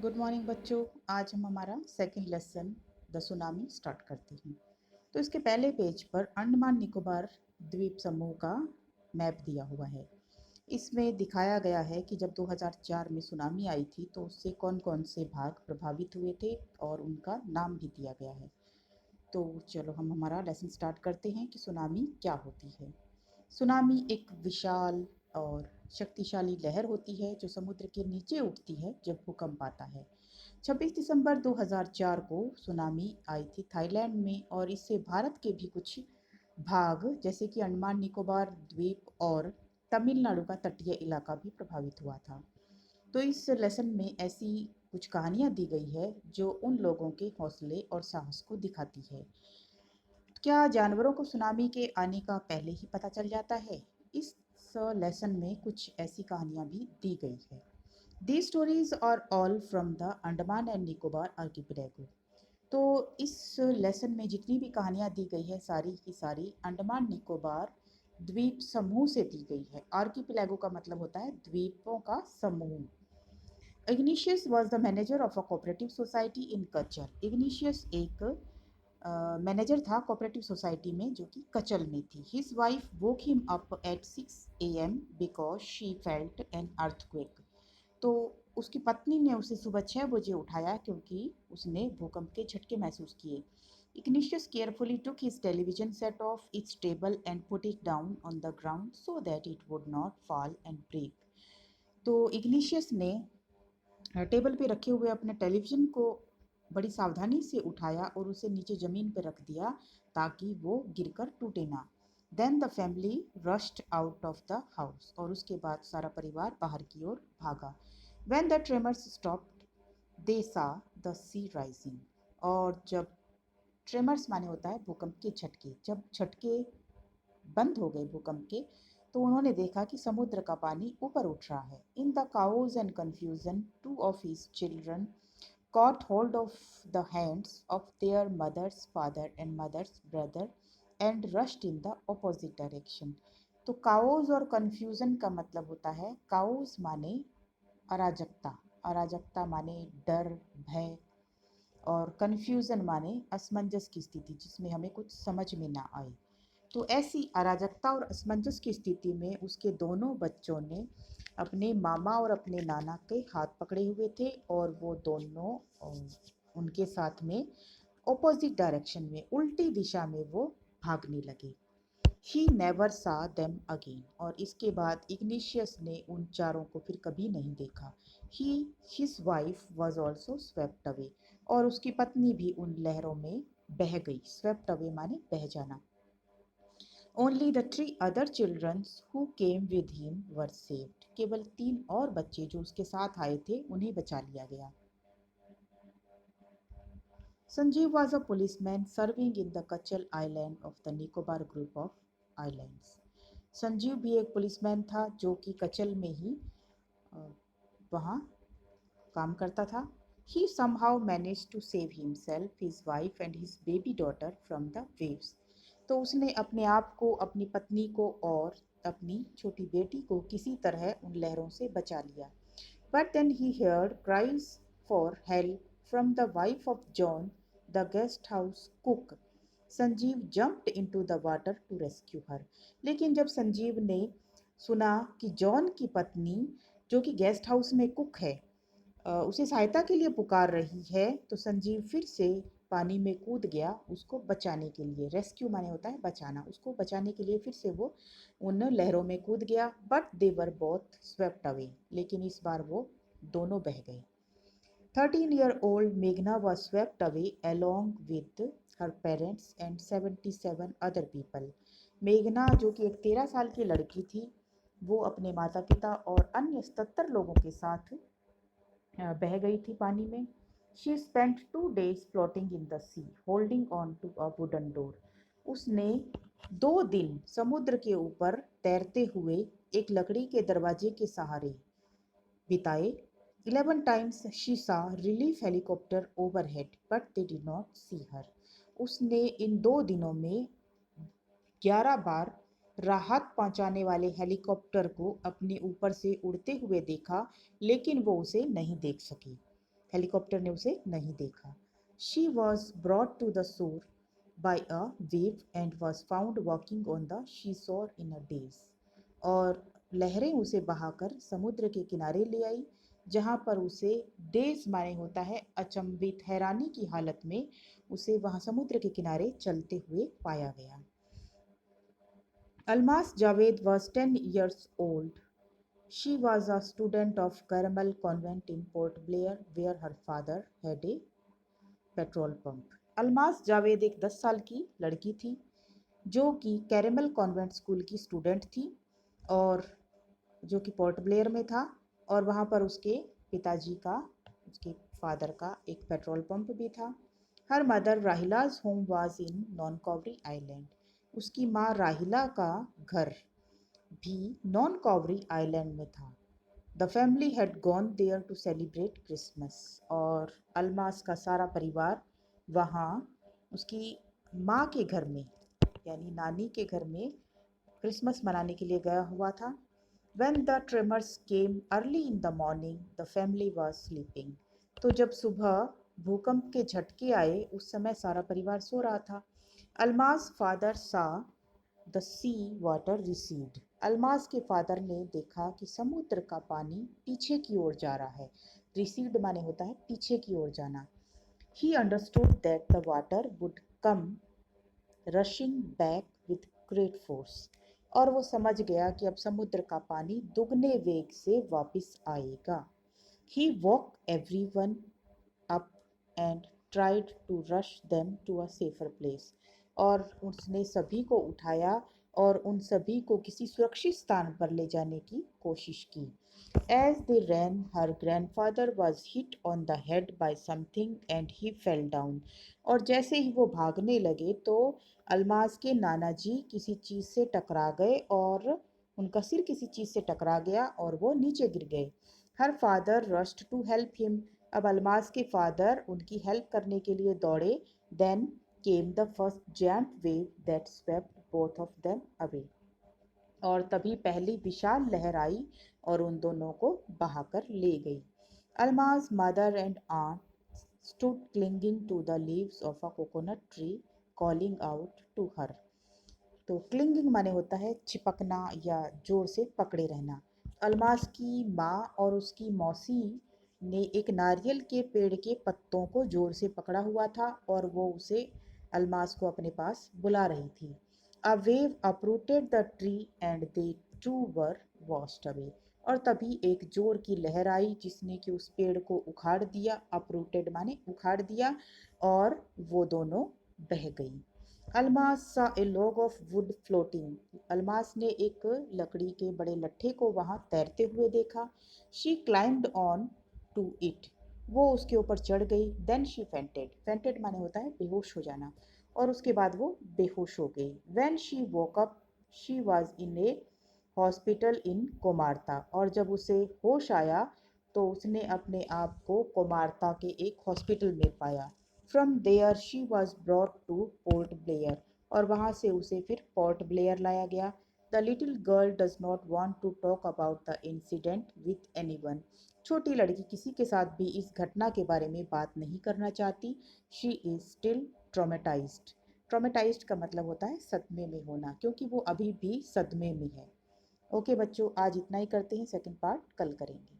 Good morning बच्चों। आज हम हमारा second lesson the tsunami start करते हैं। तो इसके पहले पेज पर अंडमान निकोबार द्वीप समूह का मैप दिया हुआ है। इसमें दिखाया गया है कि जब 2004 में सुनामी आई थी तो उससे कौन कौन से भाग प्रभावित हुए थे और उनका नाम भी दिया गया है। तो चलो हम हमारा लेसन स्टार्ट करते हैं कि सुनामी क्या होती है। सुनामी एक विशाल और शक्तिशाली लहर होती है जो समुद्र के नीचे उठती है जब भूकंप आता है। 26 दिसंबर 2004 को सुनामी आई थी थाईलैंड में और इससे भारत के भी कुछ भाग जैसे कि अंडमान निकोबार द्वीप और तमिलनाडु का तटीय इलाका भी प्रभावित हुआ था। तो इस लेसन में ऐसी कुछ कहानियाँ दी गई है जो उन लोगों के हौसले और साहस को दिखाती है। क्या जानवरों को सुनामी के आने का पहले ही पता चल जाता है? इस लेसन में कुछ ऐसी कहानियाँ भी दी गई है। These stories are all from the Andaman and Nicobar archipelago. तो इस लेसन में जितनी भी कहानियाँ दी गई है सारी की सारी अंडमान निकोबार द्वीप समूह से दी गई है। आर्किपेलागो का मतलब होता है द्वीपों का समूह। Igneous was the manager of a cooperative society in कचर। इग्निशियस एक मैनेजर था कोऑपरेटिव सोसाइटी में जो कि कचल में थी। His wife woke him up at 6 AM because she felt an earthquake. तो उसकी पत्नी ने उसे सुबह 6 बजे उठाया क्योंकि उसने भूकंप के झटके महसूस किए। Ignatius carefully took his television set off its table and put it down on the ground so that it would not fall and break. तो इग्निशियस ने टेबल पे रखे हुए अपने टेलीविज़न को बड़ी सावधानी से उठाया और उसे नीचे ज़मीन पर रख दिया ताकि वो गिरकर टूटे ना। Then the family rushed out of the house और उसके बाद सारा परिवार बाहर की ओर भागा। When the tremors stopped they saw the C rising. और जब ट्रेमर्स माने होता है भूकंप के झटके, जब झटके बंद हो गए भूकंप के तो उन्होंने देखा कि समुद्र का पानी ऊपर उठ रहा है। In the cows and confusion two of his children caught hold of the hands of their mother's father and mother's brother and rushed in the opposite direction। तो काउज और कंफ्यूजन का मतलब होता है, काउज माने अराजकता, अराजकता माने डर भय, और कंफ्यूजन माने असमंजस की स्थिति जिसमें हमें कुछ समझ में ना आए। तो ऐसी अराजकता और असमंजस की स्थिति में उसके दोनों बच्चों ने अपने मामा और अपने नाना के हाथ पकड़े हुए थे और वो दोनों उनके साथ में ऑपोजिट डायरेक्शन में उल्टी दिशा में वो भागने लगे। ही नेवर सा देम अगेन। और इसके बाद इग्निशियस ने उन चारों को फिर कभी नहीं देखा। He his wife was also swept away. और उसकी पत्नी भी उन लहरों में बह गई। स्वेप्ट अवे माने बह जाना। Only the 3 other children who came with him were saved। केवल 3 और बच्चे जो उसके साथ आए थे उन्हें बचा लिया गया। Sanjeev was a policeman serving in the Kachal island of the Nicobar group of islands। Sanjeev भी एक पुलिसमैन था जो कि कचल में ही वहाँ काम करता था। He somehow managed to save himself, his wife and his baby daughter from the waves। तो उसने अपने आप को, अपनी पत्नी को और अपनी छोटी बेटी को किसी तरह उन लहरों से बचा लिया। But then he heard cries for help from the wife of John, the guest house cook। Sanjeev jumped into the water to rescue her। लेकिन जब संजीव ने सुना कि जॉन की पत्नी जो कि गेस्ट हाउस में कुक है उसे सहायता के लिए पुकार रही है तो संजीव फिर से पानी में कूद गया उसको बचाने के लिए। रेस्क्यू माने होता है बचाना, उसको बचाने के लिए फिर से वो उन लहरों में कूद गया। But they were both swept away. लेकिन इस बार वो दोनों बह गए। 13-year-old मेघना was swept away along with her parents and 77 other people। मेघना जो कि एक 13 साल की लड़की थी वो अपने माता पिता और अन्य 77 लोगों के साथ बह गई थी पानी में। She spent 2 days floating in the sea, holding on to a wooden door। उसने 2 दिन समुद्र के ऊपर तैरते हुए एक लकड़ी के दरवाजे के सहारे बिताए। 11 times she saw relief helicopter overhead, but they did not see her। उसने इन 2 दिनों में 11 बार राहत पहुंचाने वाले हेलीकॉप्टर को अपने ऊपर से उड़ते हुए देखा लेकिन वो उसे नहीं देख सकी। हेलीकॉप्टर ने उसे नहीं देखा। She was brought to the shore by a wave and was found walking on the she shore in a days. और लहरें उसे बहाकर समुद्र के किनारे ले आई, जहाँ पर उसे डेज माने होता है अचंभित, हैरानी की हालत में उसे वहाँ समुद्र के किनारे चलते हुए पाया गया। Almas Javed was 10 years old. She was a student of Carmel Convent in Port Blair, where her father had a petrol pump. Almas Javed एक 10 साल की लड़की थी जो कि कैरेमल कॉन्वेंट स्कूल की स्टूडेंट थी, और जो कि पोर्ट ब्लेयर में था, और वहाँ पर उसके पिताजी का, उसके फादर का एक पेट्रोल पंप भी था। Her mother Rahila's home was in Nancowry island. उसकी माँ राहिला का घर भी नॉन कॉवरी आइलैंड में था। The family had gone there to celebrate Christmas. और अलमास का सारा परिवार वहाँ उसकी माँ के घर में, यानी नानी के घर में क्रिसमस मनाने के लिए गया हुआ था। When the tremors came early in the morning, the family was sleeping. तो जब सुबह भूकंप के झटके आए उस समय सारा परिवार सो रहा था। Almas father saw the sea water recede. Almas के फादर ने देखा कि समुद्र का पानी पीछे की ओर जा रहा है। रिसीड माने होता है पीछे की ओर जाना। He understood that the water would come rushing back with great force। और वो समझ गया कि अब समुद्र का पानी दुगने वेग से वापस आएगा। He woke everyone up and tried to rush them to a safer place। और उसने सभी को उठाया और उन सभी को किसी सुरक्षित स्थान पर ले जाने की कोशिश की। As they ran, her grandfather was hit on the head by something and he fell down। और जैसे ही वो भागने लगे तो अलमास के नाना जी किसी चीज़ से टकरा गए और उनका सिर किसी चीज़ से टकरा गया और वो नीचे गिर गए। Her father rushed to help him. अब अलमास के फादर उनकी हेल्प करने के लिए दौड़े। Then came the first giant wave that swept both of them away. और तभी पहली विशाल लहर आई और उन दोनों को बहाकर ले गई। Almas mother and aunt stood clinging to the leaves of a coconut tree calling out to her. तो क्लिंगिंग माने होता है चिपकना या जोर से पकड़े रहना। अलमास की माँ और उसकी मौसी ने एक नारियल के पेड़ के पत्तों को जोर से पकड़ा हुआ था और वो उसे अलमास को अपने पास बुला रही थी। A wave uprooted the tree and they two were washed away। और तभी एक जोर की लहर आई जिसने कि उस पेड़ को उखाड़ दिया। uprooted माने उखाड़ दिया, और वो दोनों बह गई। Almas saw a log of wood floating. Almas ने एक लकड़ी के बड़े लट्ठे को वहां तैरते हुए देखा। She climbed on to it. वो उसके ऊपर चढ़ गई। Then she fainted. फेंटेड माने होता है बेहोश हो जाना। और उसके बाद वो बेहोश हो गई। When she woke up she was in a hospital in Kamorta. और जब उसे होश आया तो उसने अपने आप को कोमार्ता के एक हॉस्पिटल में पाया। From there she was brought to Port Blair. और वहाँ से उसे फिर पोर्ट ब्लेयर लाया गया। The little girl does not want to talk about the incident with any one. छोटी लड़की किसी के साथ भी इस घटना के बारे में बात नहीं करना चाहती। She is still traumatised. Traumatised का मतलब होता है सदमे में होना, क्योंकि वो अभी भी सदमे में है। ओके बच्चों, आज इतना ही करते हैं, सेकंड पार्ट कल करेंगे।